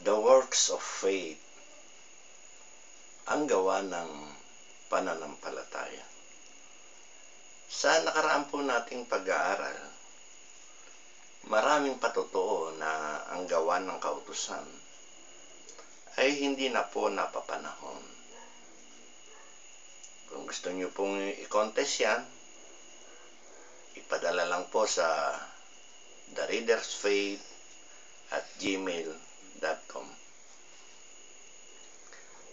The works of faith, ang gawa ng pananampalataya. Sa nakaraan po nating pag-aaral, maraming patotoo na ang gawa ng kautusan ay hindi na po napapanahon. Kung gusto niyo pong i-contest yan, ipadala lang po sa thereadersfaith@gmail.com.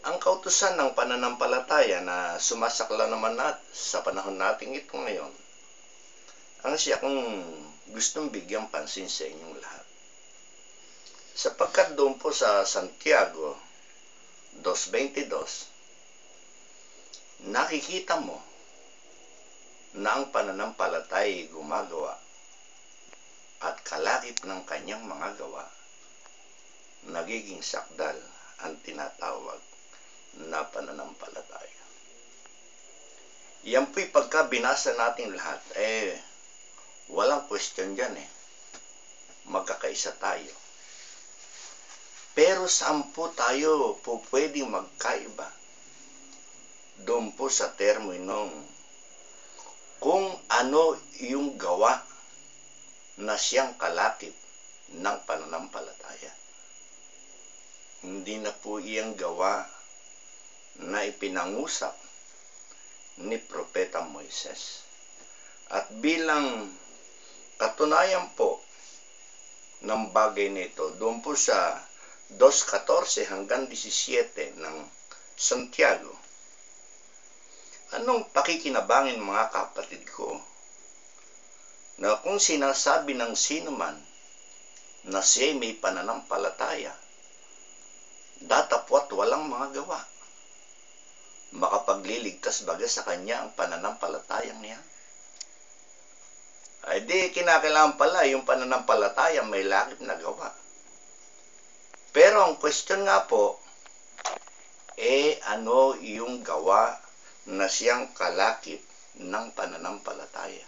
Ang kautusan ng pananampalataya na sumasakla naman sa panahon nating ito ngayon, ang siya kung gustong bigyang pansin sa inyong lahat. Sapagkat doon po sa Santiago 2:22, nakikita mo na ang pananampalataya ay gumagawa at kalakip ng kanyang mga gawa, nagiging sakdal ang tinatawag na pananampalataya. Yan po'y pagka binasa natin lahat, walang question dyan magkakaisa tayo. Pero saan po tayo po pwedeng magkaiba? Doon po sa terminong kung ano yung gawa na siyang kalakip ng pananampalataya. Hindi na po iyang gawa na ipinangusap ni Propeta Moises. At bilang katunayan po ng bagay nito, doon po sa 2:14 hanggang 17 ng Santiago, anong pakikinabangin mga kapatid ko, na kung sinasabi ng sino man na siya may pananampalataya, datapwat walang mga gawa, makapagliligtas baga sa kanya ang pananampalatayang niya? Ay di kinakailangan pala yung pananampalataya may lakip na gawa. Pero ang question nga po, ano yung gawa na siyang kalakip ng pananampalataya?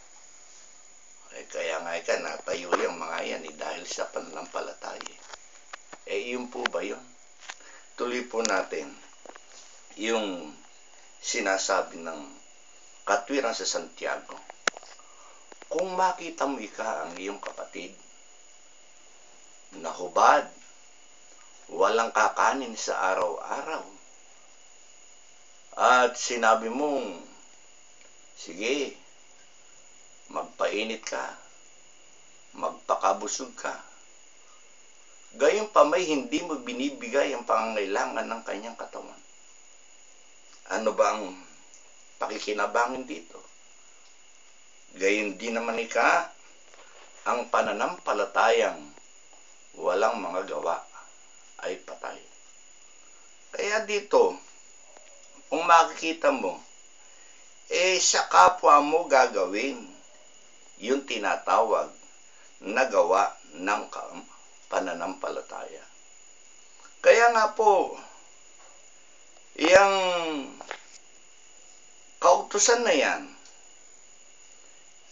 Kaya nga natayo yung mga yan dahil sa pananampalataya. Yun po ba yun? Tuloy po natin yung sinasabi ng katwiran sa Santiago. Kung makita mo ang iyong kapatid na hubad, walang kakanin sa araw-araw, at sinabi mong, sige, magpainit ka, magpakabusog ka, gayon pa may hindi mo binibigay ang pangangailangan ng kanyang katawan, ano ba ang pakikinabangin dito? Gayon din naman ang pananampalatayang walang mga gawa ay patay. Kaya dito, kung makikita mo, sa kapwa mo gagawin yung tinatawag na gawa ng pananampalataya. Kaya nga po, yung kautusan na yan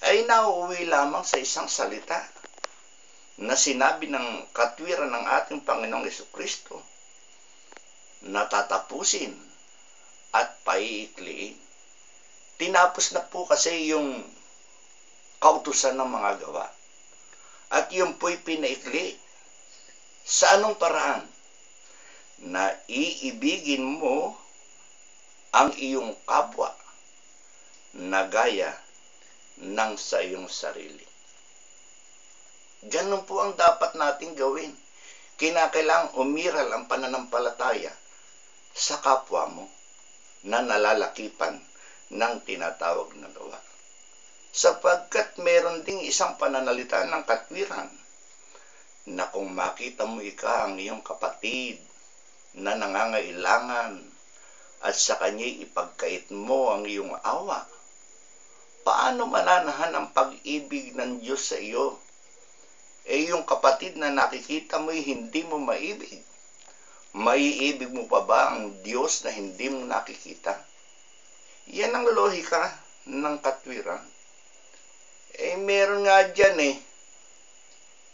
ay nauuwi lamang sa isang salita na sinabi ng katwiran ng ating Panginoong Jesucristo na tatapusin at paiikliin. Tinapos na po kasi yung kautusan ng mga gawa. At yung po'y pinaikli. Sa anong paraan? Na iibigin mo ang iyong kapwa na gaya ng sa iyong sarili. Ganun po ang dapat nating gawin. Kinakailangang umiral ang pananampalataya sa kapwa mo na nalalakipan ng tinatawag na gawa. Sapagkat meron ding isang pananalita ng katwiran na kung makita mo ang iyong kapatid na nangangailangan at sa kanya'y ipagkait mo ang iyong awa, paano mananahan ang pag-ibig ng Diyos sa iyo? Yung kapatid na nakikita mo'y hindi mo maibig, maiibig mo pa ba ang Diyos na hindi mo nakikita? Yan ang lohika ng katwiran. Meron nga dyan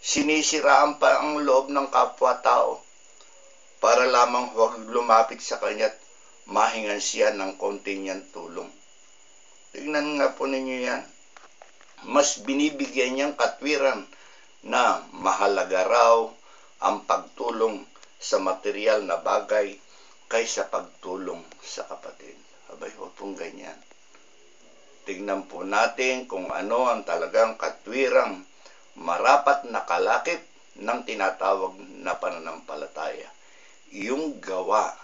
sinisiraan pa ang loob ng kapwa-tao para lamang huwag lumapit sa kanya at mahingan siya ng konti niyang tulong. Tignan nga po ninyo yan. Mas binibigyan niyang katwiran na mahalaga raw ang pagtulong sa material na bagay kaysa pagtulong sa kapatid. Abay, huwag pong ganyan. Tignan po natin kung ano ang talagang katwirang marapat na kalakip ng tinatawag na pananampalataya. Yung gawa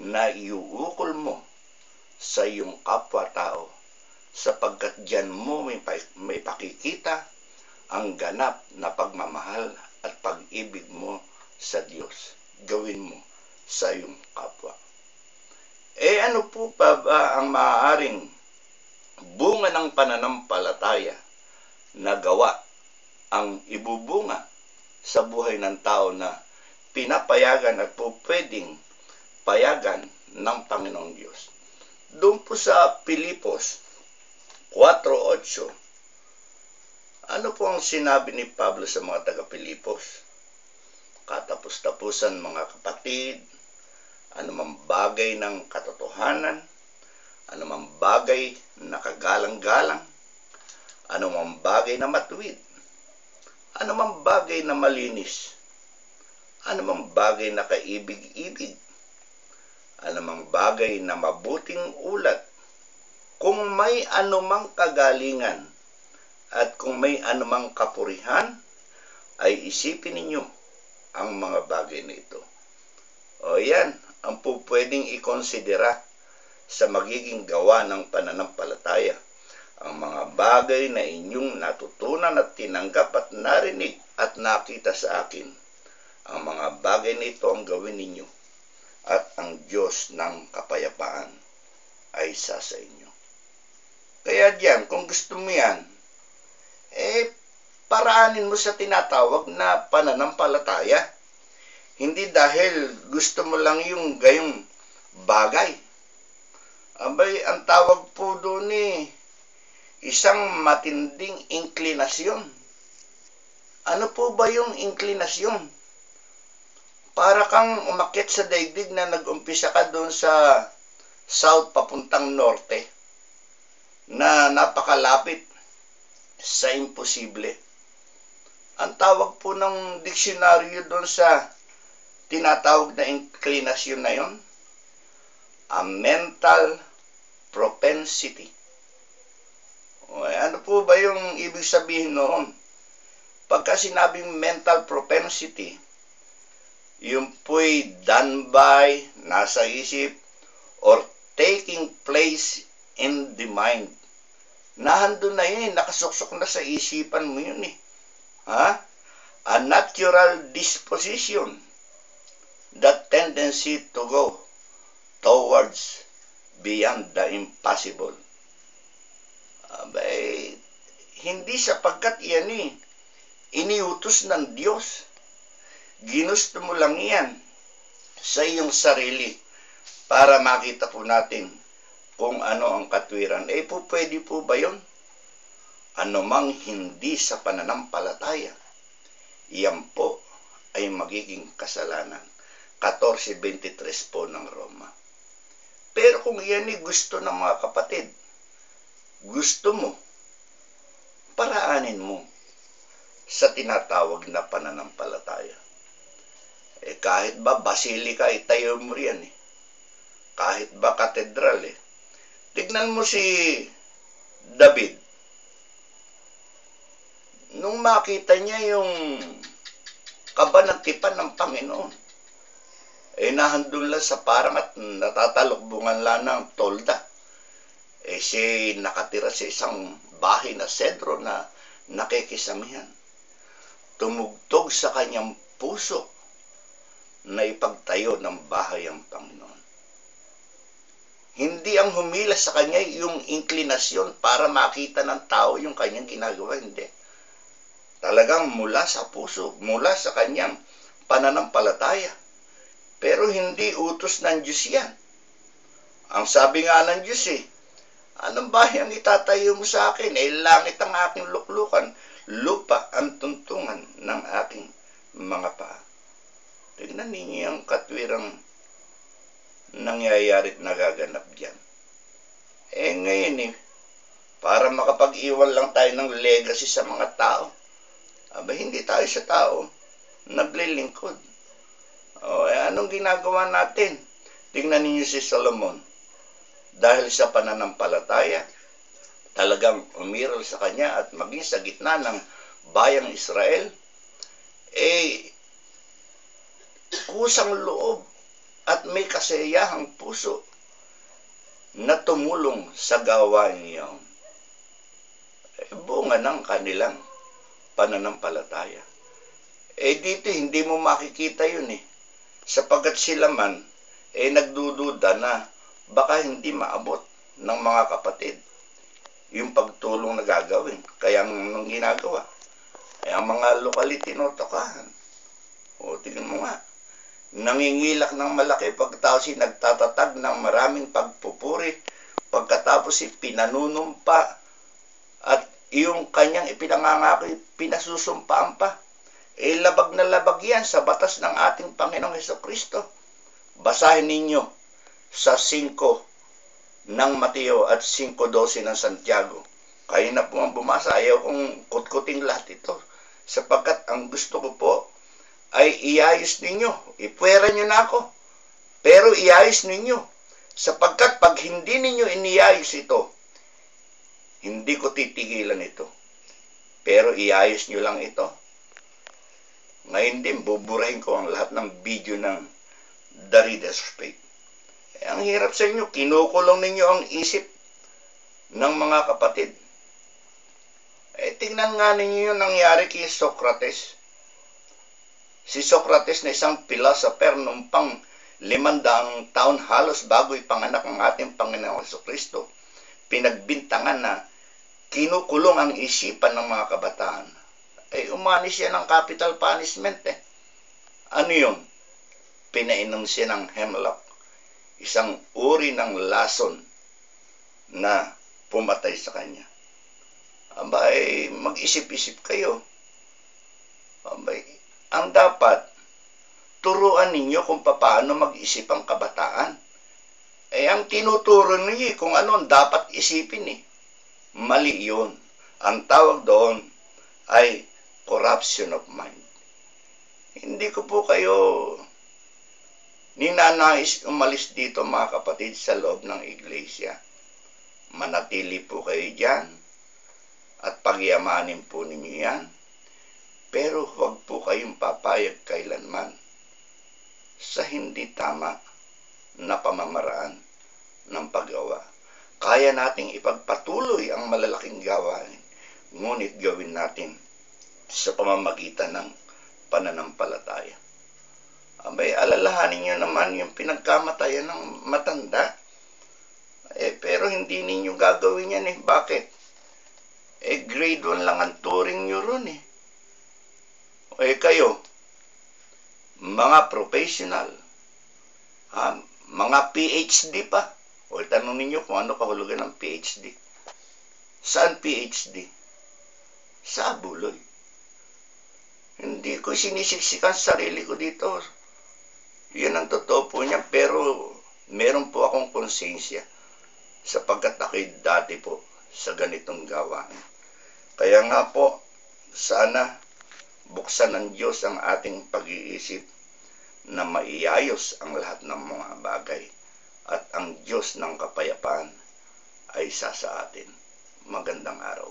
na iuukol mo sa iyong kapwa-tao sapagkat diyan mo may pakikita ang ganap na pagmamahal at pag-ibig mo sa Diyos. Gawin mo sa iyong kapwa. Ano po pa ba ang maaaring bunga ng pananampalataya na gawa ang ibubunga sa buhay ng tao na pinapayagan at po pwedeng payagan ng Panginoong Diyos? Doon po sa Pilipos 4:8, ano po ang sinabi ni Pablo sa mga taga-Pilipos? Katapos-tapusan mga kapatid, anumang bagay ng katotohanan, anumang bagay na kagalang-galang, anumang bagay na matuwid, anumang bagay na malinis, anumang bagay na kaibig-ibig, anumang bagay na mabuting ulat, kung may anumang kagalingan at kung may anumang kapurihan, ay isipin ninyo ang mga bagay na ito. O yan, ang po pwedeng ikonsidera sa magiging gawa ng pananampalataya. Ang mga bagay na inyong natutunan at tinanggap at narinig at nakita sa akin. Ang mga bagay na ito ang gawin ninyo at ang Diyos ng kapayapaan ay isa sa inyo. Kaya diyan, kung gusto mo yan, paraanin mo sa tinatawag na pananampalataya. Hindi dahil gusto mo lang yung gayong bagay. Abay, ang tawag po doon isang matinding inklinasyon. Ano po ba yung inklinasyon? Para kang umakyat sa daigdig na nag-umpisa ka doon sa south papuntang norte, na napakalapit sa imposible. Ang tawag po ng diksyonaryo doon sa tinatawag na inclination na yon, a mental propensity. Ano po ba yung ibig sabihin noon? Pagka sinabing mental propensity, yung po'y done by, nasa isip, or taking place in the mind. Nahandun na yun, nakasuksok na sa isipan mo yun . A natural disposition, that tendency to go towards beyond the impossible. Abay, hindi sapagkat yan iniutos ng Diyos. Ginusto mo lang yan sa iyong sarili para makita po natin kung ano ang katwiran. Pwede po ba yun? Anumang hindi sa pananampalataya, yan po ay magiging kasalanan. 14:23 po ng Roma. Pero kung yan gusto ng mga kapatid, gusto mo, paraanin mo sa tinatawag na pananampalataya. Kahit ba basilika, itayo mo yan . Kahit ba katedral . Tignan mo si David. Nung makita niya yung kabanatipan ng Panginoon, nahandun lang sa parang at natatalukbungan lang ng tolda. Si nakatira sa isang bahay na sedro na nakikisamihan. Tumugtog sa kanyang puso na ipagtayo ng bahay ang Panginoon. Hindi ang humila sa kanya yung inklinasyon para makita ng tao yung kanyang ginagawa. Hindi. Talagang mula sa puso, mula sa kanyang pananampalataya. Pero hindi utos ng Diyos yan. Ang sabi nga ng Diyos anong bahay ang itatayo mo sa akin? Langit ang aking luklukan, lupa ang tuntungan ng aking mga paa. Tignan Tingnan ninyo yung katwirang nangyayari at nagaganap dyan. Ngayon para makapag-iwan lang tayo ng legacy sa mga tao. Hindi tayo sa tao naglilingkod. Anong ginagawa natin? Tingnan ninyo si Solomon. Dahil sa pananampalataya, talagang umiral sa kanya at maging sa gitna ng bayang Israel, kusang loob at may kasayahang puso na tumulong sa gawain niyon. Bunga ng kanilang pananampalataya. Dito hindi mo makikita yun sapagkat sila man nagdududa na baka hindi maabot ng mga kapatid yung pagtulong na gagawin. Kaya ang ginagawa ang mga lokal tinotokahan. Tingnan mo nga, nangingilak ng malaki pagkatapos nagtatatag ng maraming pagpupuri, pagkatapos pinanunumpa at yung kanyang ipinangangako pinasusumpaan pa. Labag na labag yan sa batas ng ating Panginoong Hesukristo. Basahin ninyo sa 5 ng Mateo at 5:12 ng Santiago. Kayo na po ang bumasa. Ayaw kong kutkuting lahat ito. Sapagkat ang gusto ko po ay iayos ninyo. Ipwera nyo na ako. Pero iayos ninyo. Sapagkat pag hindi ninyo iniayos ito, hindi ko titigilan ito. Pero iayos nyo lang ito. Ngayon din, buburahin ko ang lahat ng video ng The Readers of Faith. Ang hirap sa inyo, kinukulong ninyo ang isip ng mga kapatid. Tingnan nga ninyo yung nangyari kay Socrates. Si Socrates na isang philosopher noong pang 500 taon halos bago ipanganak ang ating Panginoong Hesukristo. Pinagbintangan na kinukulong ang isipan ng mga kabataan. Umanis siya ng capital punishment Ano yun? Pinainom siya ng hemlock. Isang uri ng lason na pumatay sa kanya. Mag-isip-isip kayo. Ang dapat, turuan ninyo kung paano mag-isip ang kabataan. Ang tinuturo ninyo kung ano ang dapat isipin Mali yun. Ang tawag doon ay corruption of mind. Hindi ko po kayo ninanais umalis dito mga kapatid sa loob ng iglesia. Manatili po kayo dyan at pagyamanin po ninyo yan. Pero huwag po kayong papayag kailanman sa hindi tama na pamamaraan ng paggawa. Kaya nating ipagpatuloy ang malalaking gawain, ngunit gawin natin sa pamamagitan ng pananampalataya. Alalahanin nyo naman yung pinagkamatayan ng matanda. Pero hindi ninyo gagawin yan Bakit? Grade 1 lang ang turing nyo ron kayo, mga professional, mga PhD pa. Tanong ninyo kung ano kahulugan ng PhD. Saan PhD? Sa buloy. Hindi ko sinisiksikan sarili ko dito. Yun ang totoo po niya, pero meron po akong konsensya sapagkat ako'y dati po sa ganitong gawain. Kaya nga po, sana buksan ng Diyos ang ating pag-iisip na maiayos ang lahat ng mga bagay at ang Diyos ng kapayapaan ay isa sa atin. Magandang araw.